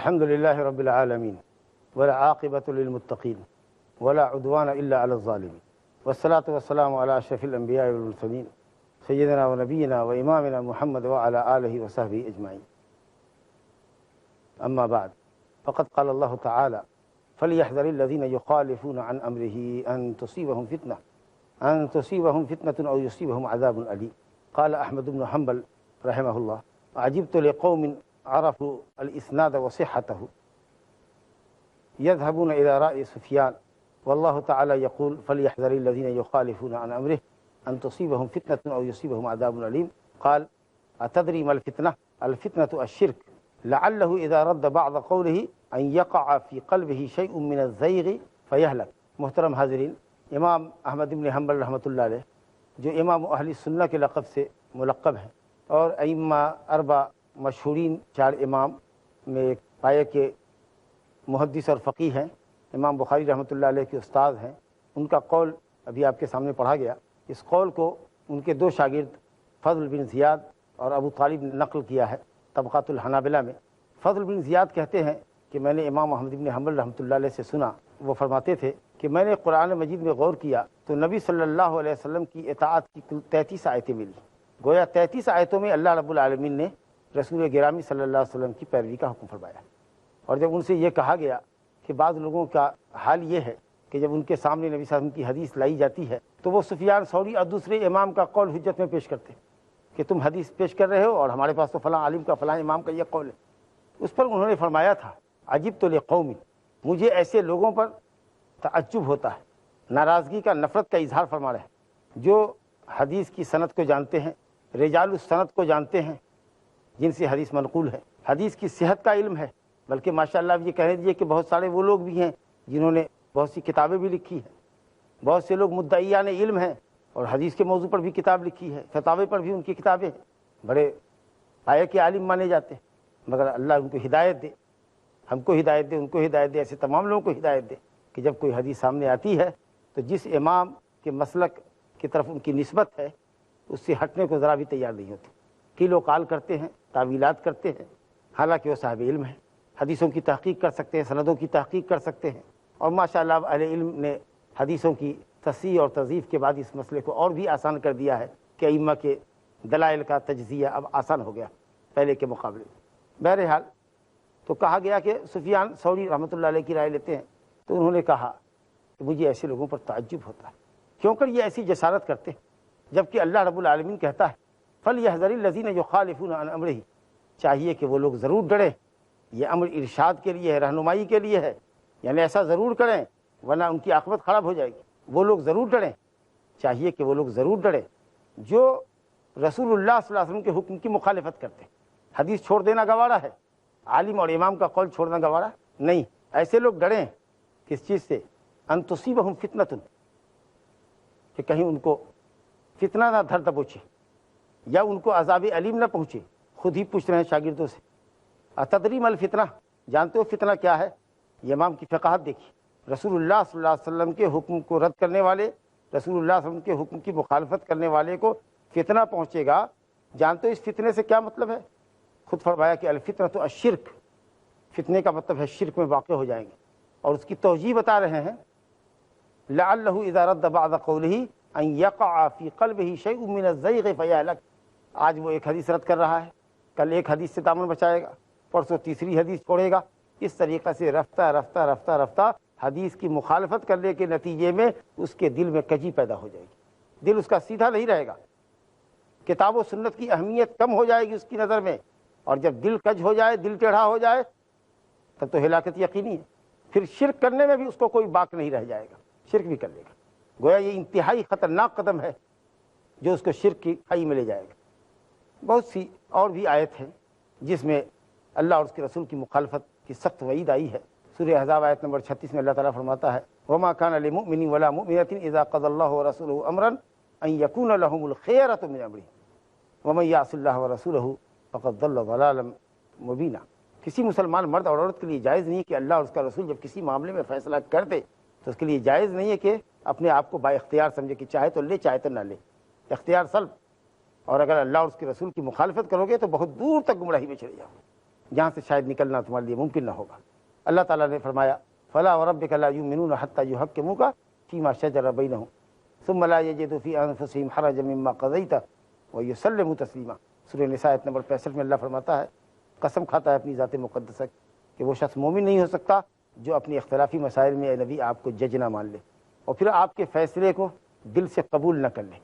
الحمد لله رب العالمين والعاقبة للمتقين ولا عدوان إلا على الظالمين والصلاة والسلام على أشرف الأنبياء والمرسلين سيدنا ونبينا وإمامنا محمد وعلى آله وصحبه أجمعين. أما بعد، فقد قال الله تعالى: فليحذر الذين يخالفون عن أمره أن تصيبهم فتنة أو يصيبهم عذاب أليم. قال أحمد بن حنبل رحمه الله: عجبت لقوم عرفوا الإسناد وصحته يذهبون إلى رأي سفيان والله تعالى يقول: فليحذر الذين يخالفون عن أمره أن تصيبهم فتنة أو يصيبهم عذاب أليم. قال: أتدري ما الفتنة؟ الفتنة الشرك، لعله إذا رد بعض قوله أن يقع في قلبه شيء من الزيغ فيهلك. محترم حاضرین، امام احمد بن حنبل رحمۃ اللہ علیہ جو امام اہل سنہ کے لقب سے ملقب ہیں اور ائمہ اربع مشہورین چار امام میں پائے کے محدث اور فقیہ ہیں، امام بخاری رحمۃ اللہ علیہ کے استاد ہیں، ان کا قول ابھی آپ کے سامنے پڑھا گیا۔ اس قول کو ان کے دو شاگرد فضل بن زیاد اور ابو طالب نے نقل کیا ہے طبقات الحنابلہ میں۔ فضل بن زیاد کہتے ہیں کہ میں نے امام احمد بن حنبل رحمۃ اللہ علیہ سے سنا، وہ فرماتے تھے کہ میں نے قرآن مجید میں غور کیا تو نبی صلی اللہ علیہ وسلم کی اطاعت کی کل 33 آیتیں ملی۔ گویا 33 آیتوں میں اللہ رب العالمین نے رسول گرامی صلی اللہ علیہ وسلم کی پیروی کا حکم فرمایا۔ اور جب ان سے یہ کہا گیا کہ بعض لوگوں کا حال یہ ہے کہ جب ان کے سامنے نبی صلی اللہ علیہ وسلم کی حدیث لائی جاتی ہے تو وہ سفیان ثوری اور دوسرے امام کا قول حجت میں پیش کرتے ہیں کہ تم حدیث پیش کر رہے ہو اور ہمارے پاس تو فلاں عالم کا فلاں امام کا یہ قول ہے۔ اس پر انہوں نے فرمایا تھا: عجبت لقوم، مجھے ایسے لوگوں پر تعجب ہوتا ہے، ناراضگی کا، نفرت کا اظہار فرما رہے ہیں جو حدیث کی سند کو جانتے ہیں، رجال السند کو جانتے ہیں جن سے حدیث منقول ہے، حدیث کی صحت کا علم ہے، بلکہ ماشاءاللہ اب یہ کہہ دیجیے کہ بہت سارے وہ لوگ بھی ہیں جنہوں نے بہت سی کتابیں بھی لکھی ہیں، بہت سے لوگ مدعیان علم ہیں اور حدیث کے موضوع پر بھی کتاب لکھی ہے، فتاوی پر بھی ان کی کتابیں ہیں، بڑے پائے کے عالم مانے جاتے ہیں، مگر اللہ ان کو ہدایت دے، ہم کو ہدایت دے، ان کو ہدایت دے، ایسے تمام لوگوں کو ہدایت دے کہ جب کوئی حدیث سامنے آتی ہے تو جس امام کے مسلک کی طرف ان کی نسبت ہے اس سے ہٹنے کو ذرا بھی تیار نہیں ہوتے، قیل و قال کرتے ہیں، تعویلات کرتے ہیں، حالانکہ وہ صاحب علم ہیں، حدیثوں کی تحقیق کر سکتے ہیں، سندوں کی تحقیق کر سکتے ہیں، اور ماشاءاللہ اہل علم نے حدیثوں کی تصحیح اور تضعیف کے بعد اس مسئلے کو اور بھی آسان کر دیا ہے کہ ائمہ کے دلائل کا تجزیہ اب آسان ہو گیا پہلے کے مقابلے میں۔ بہرحال تو کہا گیا کہ سفیان ثوری رحمۃ اللہ علیہ کی رائے لیتے ہیں، تو انہوں نے کہا کہ مجھے ایسے لوگوں پر تعجب ہوتا ہے، کیوں کر یہ ایسی جسارت کرتے ہیں جبکہ اللہ رب العالمین کہتا ہے: فَلْيَحْذَرِ الَّذِينَ يُخَالِفُونَ عَنْ أَمْرِهِ، چاہیے کہ وہ لوگ ضرور ڈریں، یہ امر ارشاد کے لیے ہے، رہنمائی کے لیے ہے، یعنی ایسا ضرور کریں ورنہ ان کی عاقبت خراب ہو جائے گی۔ وہ لوگ ضرور ڈریں، چاہیے کہ وہ لوگ ضرور ڈریں جو رسول اللہ صلی اللہ علیہ وسلم کے حکم کی مخالفت کرتے ہیں۔ حدیث چھوڑ دینا گوارا ہے، عالم اور امام کا قول چھوڑنا گوارا نہیں۔ ایسے لوگ ڈریں کس چیز سے؟ ان تصیبہم فتنۃ، کہ کہیں ان کو فتنہ نہ دھر دبوچے یا ان کو عذاب علیم نہ پہنچے۔ خود ہی پوچھ رہے ہیں شاگردوں سے: اتدری ما الفتنہ، جانتے ہو فتنہ کیا ہے؟ یہ امام کی فقاہت دیکھیے، رسول اللہ صلی اللہ علیہ وسلم کے حکم کو رد کرنے والے، رسول اللہ صلی اللہ علیہ وسلم کے حکم کی مخالفت کرنے والے کو فتنہ پہنچے گا، جانتے ہو اس فتنے سے کیا مطلب ہے؟ خود فرمایا کہ الفتنۃ الشرک، فتنے کا مطلب ہے شرک میں واقع ہو جائیں گے، اور اس کی توجیہ بتا رہے ہیں: لعلہ اذا رد بعض قولہ ان یقع فی قلبہ شیء من الزیغ فیہلک۔ آج وہ ایک حدیث رد کر رہا ہے، کل ایک حدیث سے دامن بچائے گا، پرسوں تیسری حدیث چھوڑے گا، اس طریقے سے رفتہ رفتہ رفتہ رفتہ حدیث کی مخالفت کرنے کے نتیجے میں اس کے دل میں کجی پیدا ہو جائے گی، دل اس کا سیدھا نہیں رہے گا، کتاب و سنت کی اہمیت کم ہو جائے گی اس کی نظر میں، اور جب دل کج ہو جائے، دل ٹیڑھا ہو جائے، تب تو ہلاکت یقینی ہے۔ پھر شرک کرنے میں بھی اس کو کوئی باک نہیں رہ جائے گا، شرک بھی کر لے گا۔ گویا یہ انتہائی خطرناک قدم ہے جو اس کو شرک کی کھائی میں لے جائے گا۔ بہت سی اور بھی آیت ہیں جس میں اللہ اور اس کے رسول کی مخالفت کی سخت وعید آئی ہے۔ سورہ احزاب آیت نمبر 36 میں اللہ تعالیٰ فرماتا ہے: وَمَا كَانَ لِمُؤْمِنٍ وَلَا مُؤْمِنَةٍ إِذَا قَضَى اللَّهُ وَرَسُولُهُ أَمْرًا أَن يَكُونَ لَهُمُ الْخِيَرَةُ مِنْ أَمْرِهِمْ وَمَن يَعْصِ اللَّهَ وَرَسُولَهُ فَقَدْ ضَلَّ ضَلَالًا مُبِينًا۔ کسی مسلمان مرد اور عورت کے لیے جائز نہیں کہ اللہ اور اس کا رسول جب کسی معاملے میں فیصلہ کر دے تو اس کے لیے جائز نہیں ہے کہ اپنے آپ کو با اختیار سمجھے کہ چاہے تو لے چاہے تو نہ لے، اختیار سلب۔ اور اگر اللہ اور اس کے رسول کی مخالفت کرو گے تو بہت دور تک گمراہی میں چلے جاؤ گے۔ جہاں سے شاید نکلنا تمہارے لیے ممکن نہ ہوگا۔ اللہ تعالیٰ نے فرمایا فلا وربک لا یؤمنون حتی یحکموک فیما شجر بینہم ثم لا یجدوا فی انفسہم حرجا مما قضیت ویسلموا تسلیما۔ سورہ نساء آیت نمبر 65 میں اللہ فرماتا ہے، قسم کھاتا ہے اپنی ذات مقدسہ کہ وہ شخص مومن نہیں ہو سکتا جو اپنی اختلافی مسائل میں اے نبی آپ کو جج نہ مان لے اور پھر آپ کے فیصلے کو دل سے قبول نہ کر لے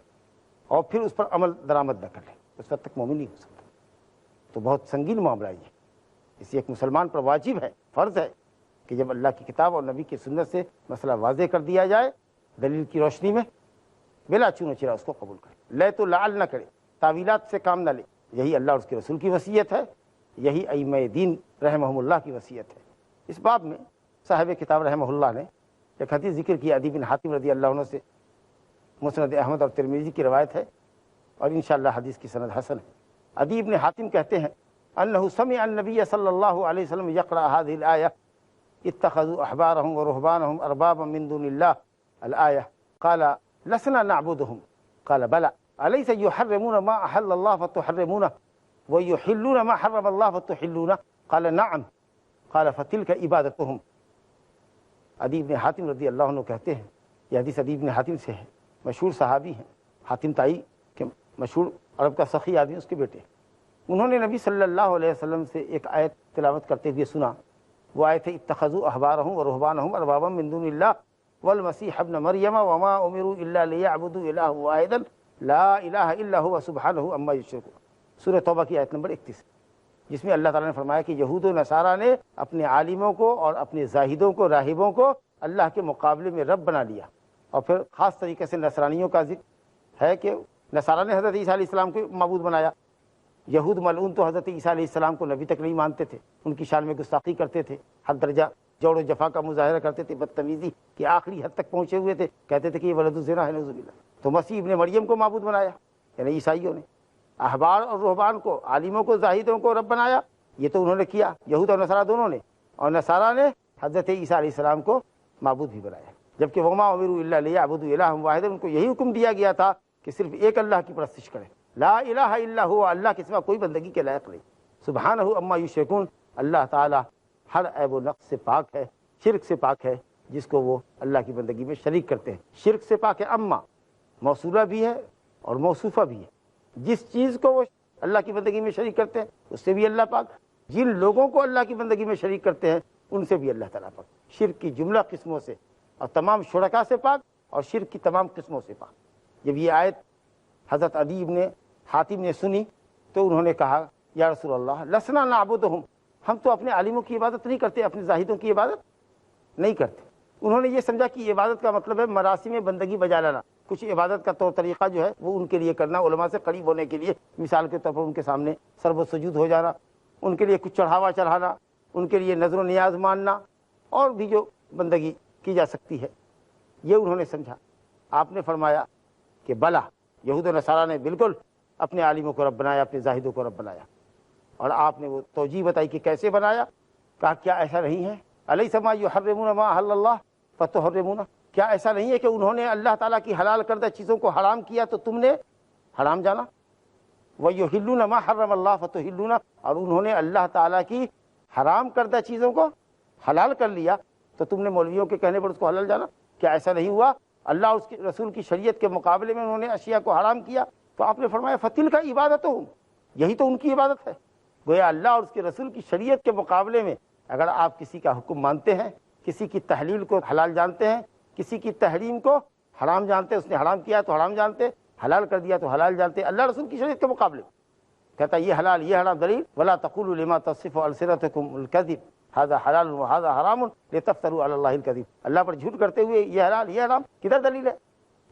اور پھر اس پر عمل درآمد نہ کر لے، اس وقت تک مومن نہیں ہو سکتا۔ تو بہت سنگین معاملہ یہ، اس لیے ایک مسلمان پر واجب ہے، فرض ہے کہ جب اللہ کی کتاب اور نبی کی سنت سے مسئلہ واضح کر دیا جائے دلیل کی روشنی میں، بلا چون چرا اس کو قبول کرے، لے تو لعل نہ کرے، تعویلات سے کام نہ لے۔ یہی اللہ اور اس کے رسول کی وصیت ہے، یہی ائمہ دین رحمہم اللہ کی وصیت ہے۔ اس باب میں صاحب کتاب رحمہ اللہ نے ایک حدیث ذکر کی، عدی بن حاتم رضی اللہ عنہ سے، مسند احمد اور ترمذی کی روایت ہے اور انشاءاللہ حدیث کی سند حسن ہے۔ عدی بن حاتم کہتے ہیں انہ سمع النبی صلی اللہ علیہ وسلم یقرأ هذه الآیہ اتخذوا احبارهم ورهبانهم اربابا من دون اللہ الآیہ قال لسنا نعبدهم قال بلى أليس يحرمون ما أحل الله فتحرمونه ويحلون ما حرم الله فتحلونه قال نعم قال فتلك عبادتهم۔ عدی بن حاتم رضی اللہ عنہ کہتے ہیں، یہ حدیث عدی بن حاتم سے ہے، مشہور صحابی ہیں، حاتم تائی کے مشہور عرب کا سخی آدمی، اس کے بیٹے۔ انہوں نے نبی صلی اللہ علیہ وسلم سے ایک آیت تلاوت کرتے ہوئے سنا، وہ آیت ہے اتخذوا احبارهم ورهبانهم اربابا من دون اللہ والمسیح ابن مریم وما امروا الا لیعبدوا الہا واحدا لا الہ الا هو سبحانہ عما یشرکون۔ سورہ توبہ کی آیت نمبر 31، جس میں اللہ تعالیٰ نے فرمایا کہ یہود و نصارہ نے اپنے عالموں کو اور اپنے زاہدوں کو، راہبوں کو اللہ کے مقابلے میں رب بنا لیا۔ اور پھر خاص طریقے سے نصرانیوں کا ذکر ہے کہ نصارہ نے حضرت عیسیٰ علیہ السلام کو معبود بنایا، یہود ملعون تو حضرت عیسیٰ علیہ السلام کو نبی تک نہیں مانتے تھے، ان کی شان میں گستاخی کرتے تھے، حد درجہ جوڑ و جفا کا مظاہرہ کرتے تھے، بدتمیزی کی آخری حد تک پہنچے ہوئے تھے، کہتے تھے کہ یہ ولد الزنا ہے، نعوذ باللہ۔ تو مسیح ابن مریم کو معبود بنایا، یعنی عیسائیوں نے احبار اور رہبان کو، عالموں کو، زاہدوں کو رب بنایا، یہ تو انہوں نے کیا، یہود اور نصارہ دونوں نے، اور نصارہ نے حضرت عیسیٰ علیہ السلام کو معبود بھی بنایا، جبکہ وما امروا الا لیعبدوا الہا واحدا، ان کو یہی حکم دیا گیا تھا کہ صرف ایک اللہ کی پرستش کریں، لا الہ الا ہوا، اللہ کے سوا کوئی بندگی کے لائق نہیں، سبحانہ عما یشرکون، اللہ تعالی ہر عیب و نقص سے پاک ہے، شرک سے پاک ہے جس کو وہ اللہ کی بندگی میں شریک کرتے ہیں۔ شرک سے پاک ہے، اما موصولہ بھی ہے اور موصوفہ بھی ہے، جس چیز کو وہ اللہ کی بندگی میں شریک کرتے ہیں اس سے بھی اللہ پاک، جن لوگوں کو اللہ کی بندگی میں شریک کرتے ہیں ان سے بھی اللہ تعالیٰ پاک، شرک کی جملہ قسموں سے اور تمام شرکا سے پاک اور شرک کی تمام قسموں سے پاک۔ جب یہ آیت حضرت عدی بن حاتم نے سنی تو انہوں نے کہا یا رسول اللہ لسنا نعبدہم، ہم تو اپنے عالموں کی عبادت نہیں کرتے، اپنے زاہدوں کی عبادت نہیں کرتے۔ انہوں نے یہ سمجھا کہ عبادت کا مطلب ہے مراسم بندگی بجا لانا، کچھ عبادت کا طور طریقہ جو ہے وہ ان کے لیے کرنا، علماء سے قریب ہونے کے لیے، مثال کے طور پر ان کے سامنے سر و سجود ہو جانا، ان کے لیے کچھ چڑھاوا چڑھانا، ان کے لیے نظر و نیاز ماننا، اور بھی جو بندگی کی جا سکتی ہے، یہ انہوں نے سمجھا۔ آپ نے فرمایا کہ بلا، یہود و نصارہ نے بالکل اپنے عالموں کو رب بنایا، اپنے زاہدوں کو رب بنایا، اور آپ نے وہ توجیہ بتائی کہ کیسے بنایا۔ کہا کیا ایسا نہیں ہے الیس ما یحرمون ما احل اللہ فتحرمون، کیا ایسا نہیں ہے کہ انہوں نے اللہ تعالیٰ کی حلال کردہ چیزوں کو حرام کیا تو تم نے حرام جانا، وَيُحِلُّونَ مَا حَرَّمَ اللَّهُ فَتُحِلُّونَ، اور انہوں نے اللہ تعالیٰ کی حرام کردہ چیزوں کو حلال کر لیا تو تم نے مولویوں کے کہنے پر اس کو حلال جانا۔ کیا ایسا نہیں ہوا؟ اللہ اور اس کے رسول کی شریعت کے مقابلے میں انہوں نے اشیاء کو حرام کیا تو آپ نے فرمایا فَتِلْكَ عِبَادَتُهُمْ، یہی تو ان کی عبادت ہے۔ گویا اللہ اور اس کے رسول کی شریعت کے مقابلے میں اگر آپ کسی کا حکم مانتے ہیں، کسی کی تحلیل کو حلال جانتے ہیں، کسی کی تحریم کو حرام جانتے، اس نے حرام کیا تو حرام جانتے، حلال کر دیا تو حلال جانتے، اللہ رسول کی شریعت کے مقابلے کہتا ہے یہ حلال یہ حرام، دلیل ولا تقولوا لما تصف السنتكم الكذب هذا حلال وهذا حرام لتفتروا على الله الكذب، اللہ پر جھوٹ کرتے ہوئے یہ حلال یہ حرام، کدھر دلیل ہے؟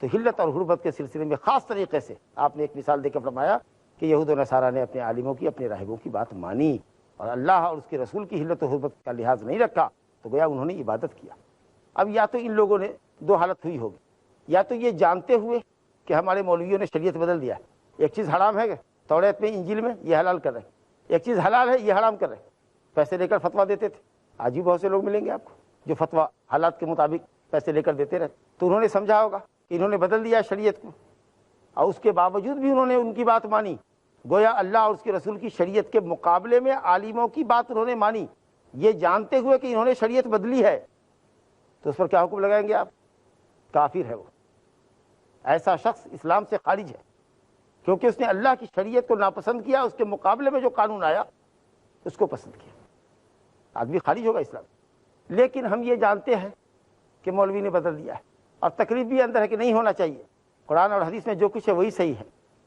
تو حلت اور حرمت کے سلسلے میں خاص طریقے سے آپ نے ایک مثال دے کر فرمایا کہ یہود و نصارہ نے اپنے عالموں کی، اپنے راہبوں کی بات مانی اور اللہ اور اس کے رسول کی حلت و حرمت کا لحاظ نہیں رکھا تو گویا انہوں نے عبادت کیا۔ اب یا تو ان لوگوں نے دو حالت ہوئی ہوگی، یا تو یہ جانتے ہوئے کہ ہمارے مولویوں نے شریعت بدل دیا ہے، ایک چیز حرام ہے توریت میں انجیل میں یہ حلال کر رہے ہیں، ایک چیز حلال ہے یہ حرام کر رہے ہیں، پیسے لے کر فتویٰ دیتے تھے، آج بھی بہت سے لوگ ملیں گے آپ کو جو فتویٰ حالات کے مطابق پیسے لے کر دیتے رہتے، تو انہوں نے سمجھا ہوگا کہ انہوں نے بدل دیا شریعت کو، اور اس کے باوجود بھی انہوں نے ان کی بات مانی گویا اللہ اور اس کے رسول کی شریعت کے مقابلے میں عالموں کی بات انہوں نے مانی، یہ جانتے ہوئے کہ انہوں نے شریعت بدلی ہے، تو اس پر کیا حکم لگائیں گے آپ؟ کافر ہے وہ، ایسا شخص اسلام سے خارج ہے، کیونکہ اس نے اللہ کی شریعت کو ناپسند کیا، اس کے مقابلے میں جو قانون آیا اس کو پسند کیا، آدمی خارج ہوگا اسلام۔ لیکن ہم یہ جانتے ہیں کہ مولوی نے بدل دیا ہے، اور تکلیف بھی اندر ہے کہ نہیں ہونا چاہیے، قرآن اور حدیث میں جو کچھ ہے وہی صحیح ہے،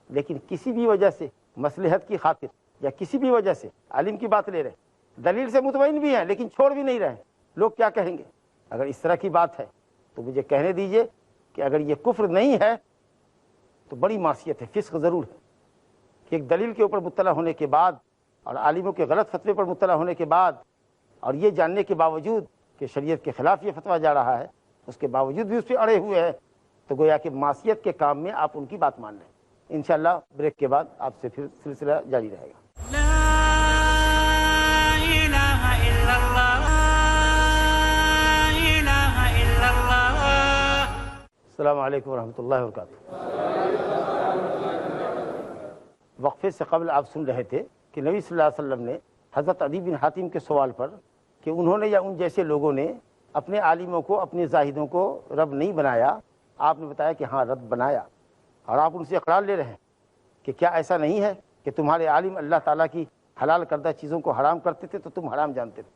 لیکن کسی بھی وجہ سے مصلحت کی خاطر یا کسی بھی وجہ سے عالم کی بات لے رہے، دلیل سے مطمئن بھی ہیں لیکن چھوڑ بھی نہیں رہے، لوگ کیا کہیں گے؟ اگر اس طرح کی بات ہے تو مجھے کہنے دیجئے کہ اگر یہ کفر نہیں ہے تو بڑی معصیت ہے، فسق ضرور ہے، کہ ایک دلیل کے اوپر مطلع ہونے کے بعد اور عالموں کے غلط فتوے پر مطلع ہونے کے بعد اور یہ جاننے کے باوجود کہ شریعت کے خلاف یہ فتویٰ جا رہا ہے، اس کے باوجود بھی اس پہ اڑے ہوئے ہیں، تو گویا کہ معصیت کے کام میں آپ ان کی بات مان لیں۔ انشاءاللہ بریک کے بعد آپ سے پھر سلسلہ جاری رہے گا۔ السلام علیکم ورحمۃ اللہ وبرکاتہ۔ وقفے سے قبل آپ سن رہے تھے کہ نبی صلی اللہ علیہ وسلم نے حضرت عدی بن حاتم کے سوال پر کہ انہوں نے یا ان جیسے لوگوں نے اپنے عالموں کو، اپنے زاہدوں کو رب نہیں بنایا، آپ نے بتایا کہ ہاں رب بنایا، اور آپ ان سے اقرار لے رہے ہیں کہ کیا ایسا نہیں ہے کہ تمہارے عالم اللہ تعالیٰ کی حلال کردہ چیزوں کو حرام کرتے تھے تو تم حرام جانتے تھے،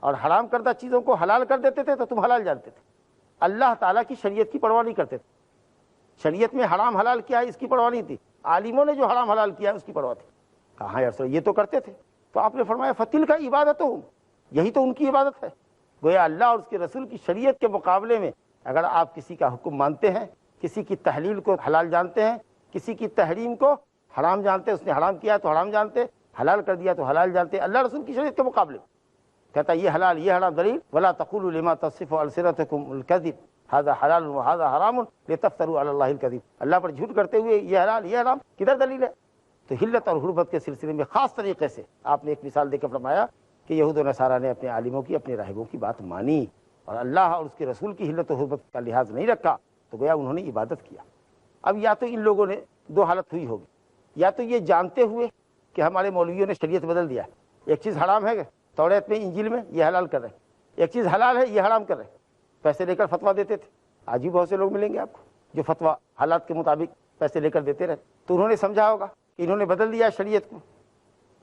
اور حرام کردہ چیزوں کو حلال کر دیتے تھے تو تم حلال جانتے تھے، اللہ تعالیٰ کی شریعت کی پرواہ نہیں کرتے تھے، شریعت میں حرام حلال کیا ہے اس کی پرواہ نہیں تھی، عالموں نے جو حرام حلال کیا ہے اس کی پرواہ تھی۔ کہاں یا رسول یہ تو کرتے تھے، تو آپ نے فرمایا فتل کا عبادت ہوں، یہی تو ان کی عبادت ہے۔ گویا اللہ اور اس کے رسول کی شریعت کے مقابلے میں اگر آپ کسی کا حکم مانتے ہیں، کسی کی تحلیل کو حلال جانتے ہیں، کسی کی تحریم کو حرام جانتے، اس نے حرام کیا تو حرام جانتے، حلال کر دیا تو حلال جانتے، اللہ رسول کی شریعت کے مقابلے میں کہتا ہے یہ حلال یہ حرام، دلیل ولا تقولوا لما تصف السنتكم الكذب هذا حلال وهذا حرام لتفتروا على الله الكذب، اللہ پر جھوٹ کرتے ہوئے یہ حلال یہ حرام، کدھر دلیل ہے؟ تو حلت اور حرمت کے سلسلے میں خاص طریقے سے آپ نے ایک مثال دے کر فرمایا کہ یہود و نصارہ نے اپنے عالموں کی، اپنے راہبوں کی بات مانی اور اللہ اور اس کے رسول کی حلت و حرمت کا لحاظ نہیں رکھا، تو گویا انہوں نے عبادت کیا۔ اب یا تو ان لوگوں نے دو حالت ہوئی ہوگی، یا تو یہ جانتے ہوئے کہ ہمارے مولویوں نے شریعت بدل دیا ہے، ایک چیز حرام ہے توریت میں انجیل میں یہ حلال کر رہے ہیں، ایک چیز حلال ہے یہ حرام کر رہے ہیں، پیسے لے کر فتویٰ دیتے تھے، آج بھی بہت سے لوگ ملیں گے آپ کو جو فتویٰ حالات کے مطابق پیسے لے کر دیتے رہے، تو انہوں نے سمجھا ہوگا کہ انہوں نے بدل دیا شریعت کو،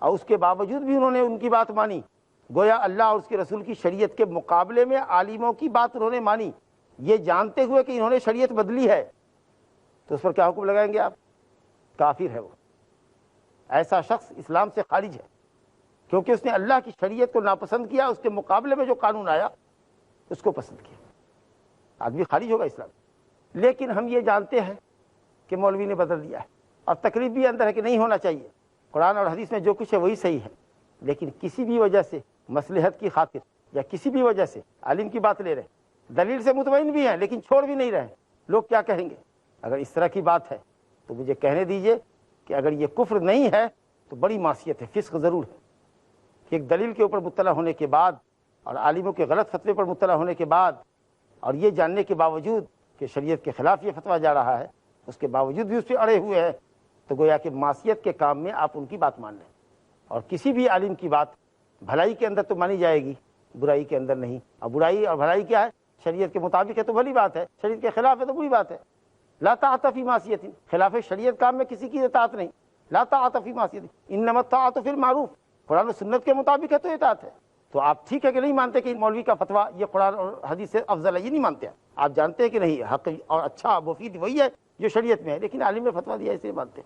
اور اس کے باوجود بھی انہوں نے ان کی بات مانی، گویا اللہ اور اس کے رسول کی شریعت کے مقابلے میں عالموں کی بات انہوں نے مانی، یہ جانتے ہوئے کہ انہوں نے شریعت بدلی ہے، تو اس پر کیا حکم لگائیں گے آپ؟ کافر ہے وہ، ایسا شخص اسلام سے خارج ہے، کیونکہ اس نے اللہ کی شریعت کو ناپسند کیا، اس کے مقابلے میں جو قانون آیا اس کو پسند کیا، آدمی خارج ہوگا اسلام۔ لیکن ہم یہ جانتے ہیں کہ مولوی نے بدل دیا ہے، اور تکلیف بھی اندر ہے کہ نہیں ہونا چاہیے، قرآن اور حدیث میں جو کچھ ہے وہی صحیح ہے، لیکن کسی بھی وجہ سے مصلحت کی خاطر یا کسی بھی وجہ سے عالم کی بات لے رہے، دلیل سے مطمئن بھی ہیں لیکن چھوڑ بھی نہیں رہے، لوگ کیا کہیں گے؟ اگر اس طرح کی بات ہے تو مجھے کہنے دیجئے کہ اگر یہ کفر نہیں ہے تو بڑی معصیت ہے، فسق ضرور ہے، کہ ایک دلیل کے اوپر مطلع ہونے کے بعد اور عالموں کے غلط فتوے پر مطلع ہونے کے بعد اور یہ جاننے کے باوجود کہ شریعت کے خلاف یہ فتویٰ جا رہا ہے، اس کے باوجود بھی اس پہ اڑے ہوئے ہیں، تو گویا کہ معصیت کے کام میں آپ ان کی بات مان لیں، اور کسی بھی عالم کی بات بھلائی کے اندر تو مانی جائے گی، برائی کے اندر نہیں، اور برائی اور بھلائی کیا ہے؟ شریعت کے مطابق ہے تو بھلی بات ہے، شریعت کے خلاف ہے تو بری بات ہے۔ لا طاعۃ فی معصیۃ، خلاف شریعت کام میں کسی کی اطاعت نہیں، لا طاعۃ فی معصیۃ انما الطاعۃ فی المعروف، قرآن و سنت کے مطابق ہے تو اطاعت ہے۔ تو آپ ٹھیک ہے کہ نہیں مانتے کہ مولوی کا فتویٰ یہ قرآن اور حدیث سے افضل ہے، یہ نہیں مانتے، آپ جانتے ہیں کہ نہیں حق اور اچھا مفید وہی ہے جو شریعت میں ہے، لیکن عالم نے فتویٰ دیا اسے مانتے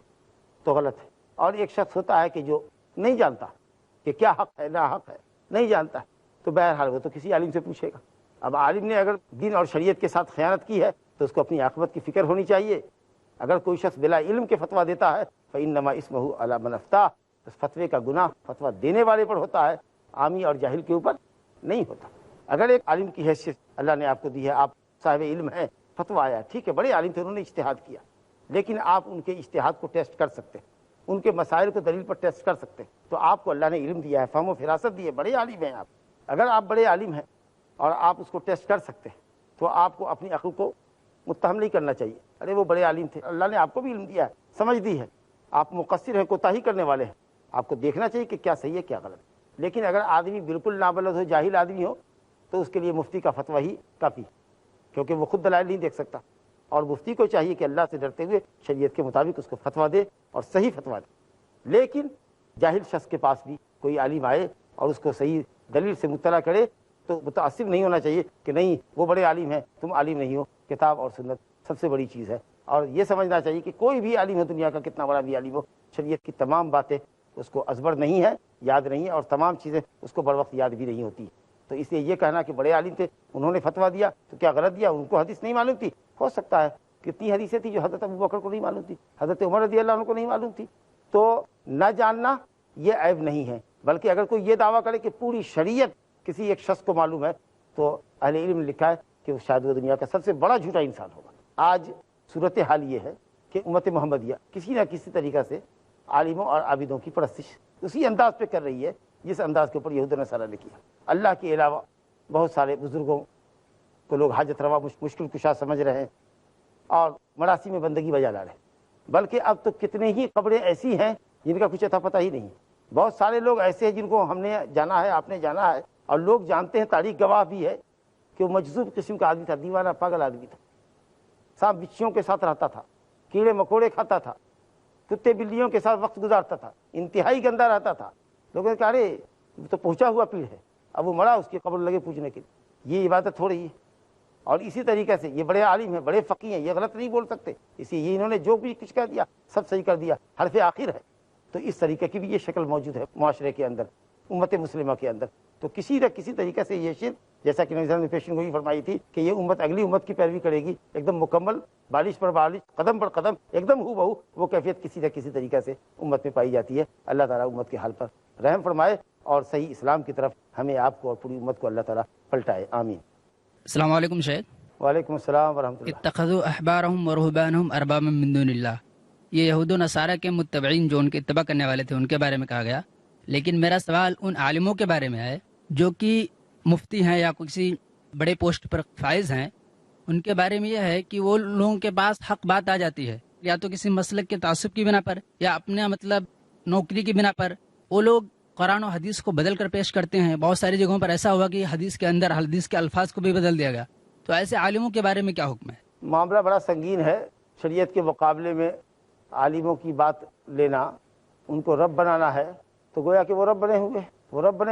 تو غلط ہے۔ اور ایک شخص ہوتا ہے کہ جو نہیں جانتا کہ کیا حق ہے نا حق ہے، نہیں جانتا، تو بہرحال وہ تو کسی عالم سے پوچھے گا۔ اب عالم نے اگر دین اور شریعت کے ساتھ خیانت کی ہے تو اس کو اپنی عاقبت کی فکر ہونی چاہیے۔ اگر کوئی شخص بلا علم کے فتویٰ دیتا ہے فإنما اسمہ علی من افتیٰ، اس فتوے کا گناہ فتویٰ دینے والے پر ہوتا ہے، عامی اور جاہل کے اوپر نہیں ہوتا۔ اگر ایک عالم کی حیثیت اللہ نے آپ کو دی ہے، آپ صاحب علم ہیں، فتویٰ آیا، ٹھیک ہے، بڑے عالم تھے، انہوں نے اجتہاد کیا، لیکن آپ ان کے اجتہاد کو ٹیسٹ کر سکتے ہیں، ان کے مسائل کو دلیل پر ٹیسٹ کر سکتے ہیں۔ تو آپ کو اللہ نے علم دیا ہے، فہم و فراست دی ہے، بڑے عالم ہیں آپ، اگر آپ بڑے عالم ہیں اور آپ اس کو ٹیسٹ کر سکتے ہیں تو آپ کو اپنی عقل کو متہم نہیں کرنا چاہیے، ارے وہ بڑے عالم تھے، اللہ نے آپ کو بھی علم دیا ہے، سمجھ دی ہے، آپ مقصر ہیں، کوتاہی کرنے والے ہیں، آپ کو دیکھنا چاہیے کہ کیا صحیح ہے کیا غلط ہے۔ لیکن اگر آدمی بالکل نابلد ہو، جاہل آدمی ہو، تو اس کے لیے مفتی کا فتویٰ ہی کافی، کیونکہ وہ خود دلائل نہیں دیکھ سکتا، اور مفتی کو چاہیے کہ اللہ سے ڈرتے ہوئے شریعت کے مطابق اس کو فتویٰ دے اور صحیح فتویٰ دے۔ لیکن جاہل شخص کے پاس بھی کوئی عالم آئے اور اس کو صحیح دلیل سے مطلع کرے تو متاثر نہیں ہونا چاہیے کہ نہیں وہ بڑے عالم ہیں، تم عالم نہیں ہو۔ کتاب اور سنت سب سے بڑی چیز ہے، اور یہ سمجھنا چاہیے کہ کوئی بھی عالم ہو، دنیا کا کتنا بڑا بھی عالم ہو، شریعت کی تمام باتیں اس کو ازبر نہیں ہے، یاد نہیں ہے، اور تمام چیزیں اس کو بر وقت یاد بھی نہیں ہوتی۔ تو اس لیے یہ کہنا کہ بڑے عالم تھے انہوں نے فتویٰ دیا تو کیا غلط دیا، ان کو حدیث نہیں معلوم تھی، ہو سکتا ہے کتنی حدیثیں تھی جو حضرت ابوبکر کو نہیں معلوم تھی، حضرت عمر رضی اللہ عنہ کو نہیں معلوم تھی۔ تو نہ جاننا یہ عیب نہیں ہے، بلکہ اگر کوئی یہ دعویٰ کرے کہ پوری شریعت کسی ایک شخص کو معلوم ہے تو اہل علم نے لکھا ہے کہ شاید وہ دنیا کا سب سے بڑا جھوٹا انسان ہوگا۔ آج صورتحال یہ ہے کہ امت محمدیہ کسی نہ کسی طریقہ سے عالموں اور عابدوں کی پرستش اسی انداز پہ کر رہی ہے جس انداز کے اوپر یہود و نصارہ نے کیا۔ اللہ کے علاوہ بہت سارے بزرگوں کو لوگ حاجت روا مشکل کشا سمجھ رہے ہیں اور مراسی میں بندگی بجا لا رہے ہیں، بلکہ اب تو کتنے ہی قبریں ایسی ہیں جن کا کچھ پتہ ہی نہیں۔ بہت سارے لوگ ایسے ہیں جن کو ہم نے جانا ہے، آپ نے جانا ہے، اور لوگ جانتے ہیں، تاریخ گواہ بھی ہے کہ وہ مجذوب قسم کا آدمی تھا، دیوانہ پاگل آدمی تھا، سانپ بچھیوں کے ساتھ رہتا تھا، کیڑے مکوڑے کھاتا تھا، کتے بلیوں کے ساتھ وقت گزارتا تھا، انتہائی گندا رہتا تھا۔ لوگوں نے کہا ارے تو پہنچا ہوا پیڑ ہے، اب وہ مرا، اس کی قبر لگے پوجنے کے لیے، یہ عبادت ہو رہی ہے۔ اور اسی طریقے سے یہ بڑے عالم ہیں، بڑے فقیہ ہیں، یہ غلط نہیں بول سکتے، اسی یہ انہوں نے جو بھی کچھ کہہ دیا سب صحیح کر دیا، حرف آخر ہے۔ تو اس طریقے کی بھی یہ شکل موجود ہے معاشرے کے اندر، امت مسلمہ کے اندر۔ تو کسی نہ کسی طریقے سے یہ شرک، جیسا کہ نبی صلی اللہ علیہ وسلم نے پیشن گوئی فرمائی تھی کہ یہ امت اگلی امت کی پیروی کرے گی، ایک دم مکمل، بالش پر بالش، قدم پر قدم، ایک دم ہو بہو وہ کیفیت کسی نہ کسی طریقے سے امت میں پائی جاتی ہے۔ اللہ تعالیٰ امت کے حال پر رحم فرمائے اور صحیح اسلام کی طرف ہمیں، آپ کو اور پوری امت کو اللہ تعالیٰ پلٹائے، آمین۔ السلام علیکم شیخ۔ وعلیکم السلام ورحمۃ اللہ۔ اتخذوا احبارهم ورهبانهم اربابا من دون اللہ، یہ یہود و نصارہ کے متبعین جو ان کے اتباع کرنے والے تھے ان کے بارے میں کہا گیا، لیکن میرا سوال ان عالموں کے بارے میں ہے جو کہ مفتی ہیں یا کسی بڑے پوسٹ پر فائز ہیں، ان کے بارے میں یہ ہے کہ وہ لوگوں کے پاس حق بات آ جاتی ہے، یا تو کسی مسلک کے تعصب کی بنا پر یا اپنے نوکری کی بنا پر وہ لوگ قرآن و حدیث کو بدل کر پیش کرتے ہیں۔ بہت ساری جگہوں پر ایسا ہوا کہ حدیث کے اندر حدیث کے الفاظ کو بھی بدل دیا گیا، تو ایسے عالموں کے بارے میں کیا حکم ہے؟ معاملہ بڑا سنگین ہے۔ شریعت کے مقابلے میں عالموں کی بات لینا، ان کو رب بنانا ہے، تو گویا کہ وہ رب بنے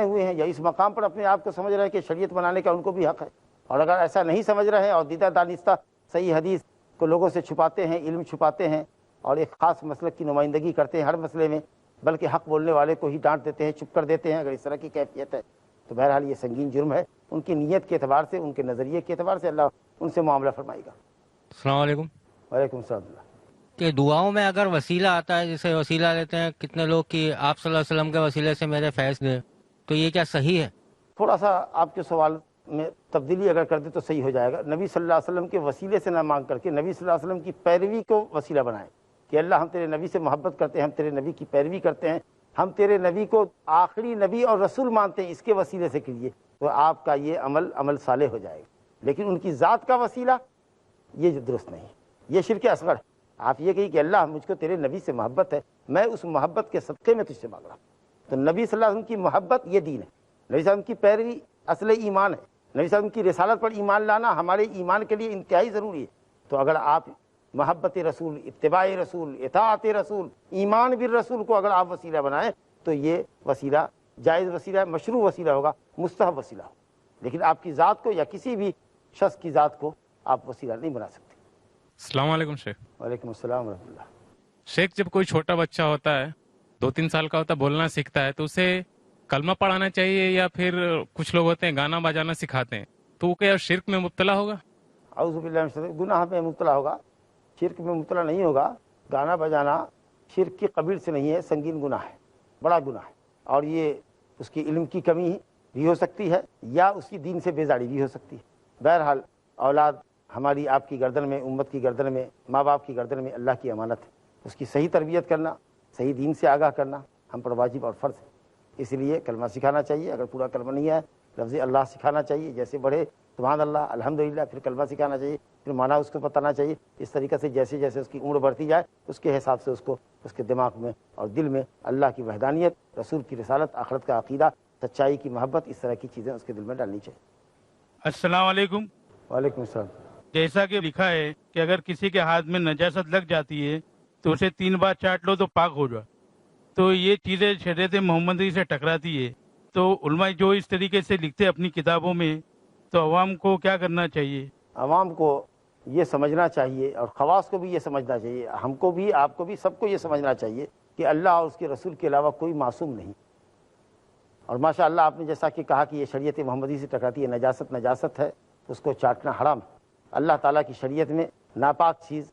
ہوئے ہیں، یا اس مقام پر اپنے آپ کو سمجھ رہے ہیں کہ شریعت بنانے کا ان کو بھی حق ہے۔ اور اگر ایسا نہیں سمجھ رہے ہیں اور دیدہ دانستہ صحیح حدیث کو لوگوں سے چھپاتے ہیں، علم چھپاتے ہیں، اور ایک خاص مسلک کی نمائندگی کرتے ہیں ہر مسئلے میں، بلکہ حق بولنے والے کو ہی ڈانٹ دیتے ہیں، چپ کر دیتے ہیں، اگر اس طرح کی کیفیت ہے تو بہرحال یہ سنگین جرم ہے۔ ان کی نیت کے اعتبار سے، ان کے نظریے کے اعتبار سے اللہ ان سے معاملہ فرمائے گا۔ السلام علیکم۔ وعلیکم السلام۔ کہ دعاؤں میں اگر وسیلہ آتا ہے، جیسے وسیلہ لیتے ہیں کتنے لوگ کہ آپ صلی اللہ علیہ وسلم کے وسیلے سے میرے فیض دے، تو یہ کیا صحیح ہے؟ تھوڑا سا آپ کے سوال میں تبدیلی اگر کر دے تو صحیح ہو جائے گا۔ نبی صلی اللہ علیہ وسلم کے وسیلے سے نہ مانگ کر کے نبی صلی اللہ علیہ وسلم کی پیروی کو وسیلہ بنائیں کہ اللہ ہم تیرے نبی سے محبت کرتے ہیں، ہم تیرے نبی کی پیروی کرتے ہیں، ہم تیرے نبی کو آخری نبی اور رسول مانتے ہیں، اس کے وسیلے سے کیجیے، تو آپ کا یہ عمل صالح ہو جائے گا۔ لیکن ان کی ذات کا وسیلہ یہ درست نہیں، یہ شرک اصغر ہے۔ آپ یہ کہیے کہ اللہ مجھ کو تیرے نبی سے محبت ہے، میں اس محبت کے صدقے میں تجھ سے مانگ رہا ہوں، تو نبی صلی اللہ علیہ وسلم کی محبت یہ دین ہے، نبی صلی اللہ علیہ وسلم کی پیروی اصل ایمان ہے، نبی صلی اللہ علیہ وسلم کی رسالت پر ایمان لانا ہمارے ایمان کے لیے انتہائی ضروری ہے۔ تو اگر آپ محبت رسول، اتباع رسول، اطاعت رسول، ایمان بالرسول کو اگر آپ وسیلہ بنائیں تو یہ وسیلہ جائز وسیلہ ہے، مشروع وسیلہ ہوگا، مستحب وسیلہ ہوگا، لیکن آپ کی ذات کو یا کسی بھی شخص کی ذات کو آپ وسیلہ نہیں بنا سکتے۔ السلام علیکم شیخ۔ وعلیکم السلام ورحمۃ اللہ۔ شیخ، جب کوئی چھوٹا بچہ ہوتا ہے، 2-3 سال کا ہوتا ہے، بولنا سیکھتا ہے، تو اسے کلمہ پڑھانا چاہیے یا پھر کچھ لوگ ہوتے ہیں گانا بجانا سکھاتے ہیں، تو وہ کیا شرک میں مبتلا ہوگا؟ اعوذ باللہ من الشیطان، گناہ میں مبتلا ہوگا، شرک میں مبتلا نہیں ہوگا۔ گانا بجانا شرک کی قبیل سے نہیں ہے، سنگین گناہ ہے، بڑا گناہ ہے، اور یہ اس کی علم کی کمی بھی ہو سکتی ہے یا اس کی دین سے بیزاری بھی ہو سکتی ہے۔ بہرحال اولاد ہماری آپ کی گردن میں، امت کی گردن میں، ماں باپ کی گردن میں اللہ کی امانت ہے، اس کی صحیح تربیت کرنا، صحیح دین سے آگاہ کرنا ہم پر واجب اور فرض ہے۔ اس لیے کلمہ سکھانا چاہیے، اگر پورا کلمہ نہیں ہے لفظ اللہ سکھانا چاہیے، جیسے بڑھے سبحان اللہ الحمدللہ، پھر کلمہ سکھانا چاہیے، پھر پھر معنی اس کو بتانا چاہیے. اس طریقے سے جیسے جیسے اس کی عمر بڑھتی جائے اس کے حساب سے اس کو اس کے دماغ میں اور دل میں اللہ کی وحدانیت, رسول کی رسالت, آخرت کا عقیدہ, سچائی کی محبت, اس طرح کی چیزیں اس کے دل میں ڈالنی چاہیے. السلام علیکم. وعلیکم السلام. جیسا کہ لکھا ہے کہ اگر کسی کے ہاتھ میں نجاست لگ جاتی ہے تو اسے 3 بار چاٹ لو تو پاک ہو جائے. تو یہ چیزیں شریعت محمدی سے ٹکراتی ہے. تو علماء جو اس طریقے سے لکھتے اپنی کتابوں میں, تو عوام کو کیا کرنا چاہیے؟ عوام کو یہ سمجھنا چاہیے اور خواص کو بھی یہ سمجھنا چاہیے, ہم کو بھی, آپ کو بھی, سب کو یہ سمجھنا چاہیے کہ اللہ اور اس کے رسول کے علاوہ کوئی معصوم نہیں. اور ماشاء اللہ آپ نے جیسا کہ کہا کہ یہ شریعت محمدی سے ٹکراتی ہے, نجاست ہے, اس کو چاٹنا حرام ہے. اللہ تعالیٰ کی شریعت میں ناپاک چیز,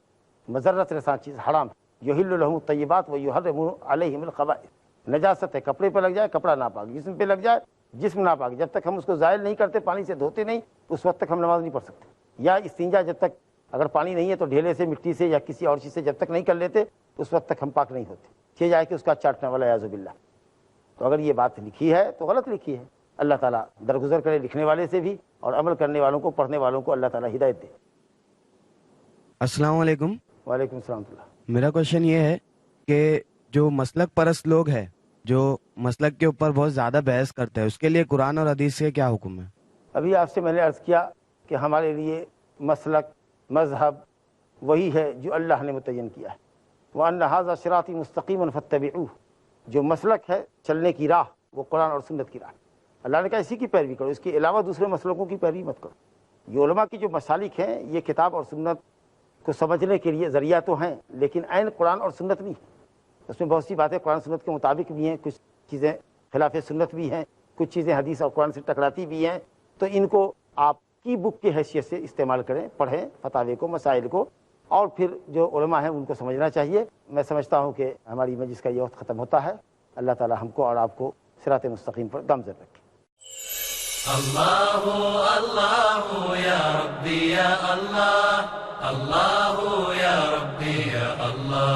مضرت رساں چیز حرام ہے. یحل لہم الطیبات ویحرم علیہم الخبائث. نجاست ہے, کپڑے پہ لگ جائے کپڑا ناپاک, جسم پہ لگ جائے جسم ناپاک, جب تک ہم اس کو زائل نہیں کرتے, پانی سے دھوتے نہیں, اس وقت تک ہم نماز نہیں پڑھ سکتے. یا استنجا جب تک, اگر پانی نہیں ہے تو ڈھیلے سے, مٹی سے یا کسی اور چیز سے جب تک نہیں کر لیتے اس وقت تک ہم پاک نہیں ہوتے. یہ جائے کہ اس کا چاٹنے والا اعوذ باللہ. تو اگر یہ بات لکھی ہے تو غلط لکھی ہے. اللہ تعالیٰ درگزر کرے لکھنے والے سے بھی, اور عمل کرنے والوں کو, پڑھنے والوں کو اللہ تعالیٰ ہدایت دے. السلام علیکم. وعلیکم السلام. میرا کوشچن یہ ہے کہ جو مسلک پرست لوگ ہیں, جو مسلک کے اوپر بہت زیادہ بحث کرتے ہیں, اس کے لیے قرآن اور حدیث سے کیا حکم ہے؟ ابھی آپ سے میں نے عرض کیا کہ ہمارے لیے مسلک, مذہب وہی ہے جو اللہ نے متعین کیا ہے. وَأَنَّ هَذَا صِرَاطِي مُسْتَقِيمًا فَاتَّبِعُوهُ. جو مسلک ہے, چلنے کی راہ, وہ قرآن اور سنت کی راہ. اللہ نے کہا اسی کی پیروی کرو, اس کے علاوہ دوسرے مسلکوں کی پیروی مت کرو. یہ علماء کی جو مسالک ہیں یہ کتاب اور سنت کو سمجھنے کے لیے ذریعہ تو ہیں, لیکن عین قرآن اور سنت نہیں. اس میں بہت سی باتیں قرآن سنت کے مطابق بھی ہیں, کچھ چیزیں خلاف سنت بھی ہیں, کچھ چیزیں حدیث اور قرآن سے ٹکراتی بھی ہیں. تو ان کو آپ کی بک کی حیثیت سے استعمال کریں, پڑھیں فتاوی کو, مسائل کو, اور پھر جو علماء ہیں ان کو سمجھنا چاہیے. میں سمجھتا ہوں کہ ہماری مجلس کا یہ وقت ختم ہوتا ہے. اللہ تعالی ہم کو اور آپ کو صراط مستقیم پر گامزن رکھے. اللہ اللہ یا ربی یا اللہ, اللہ یا ربی یا اللہ.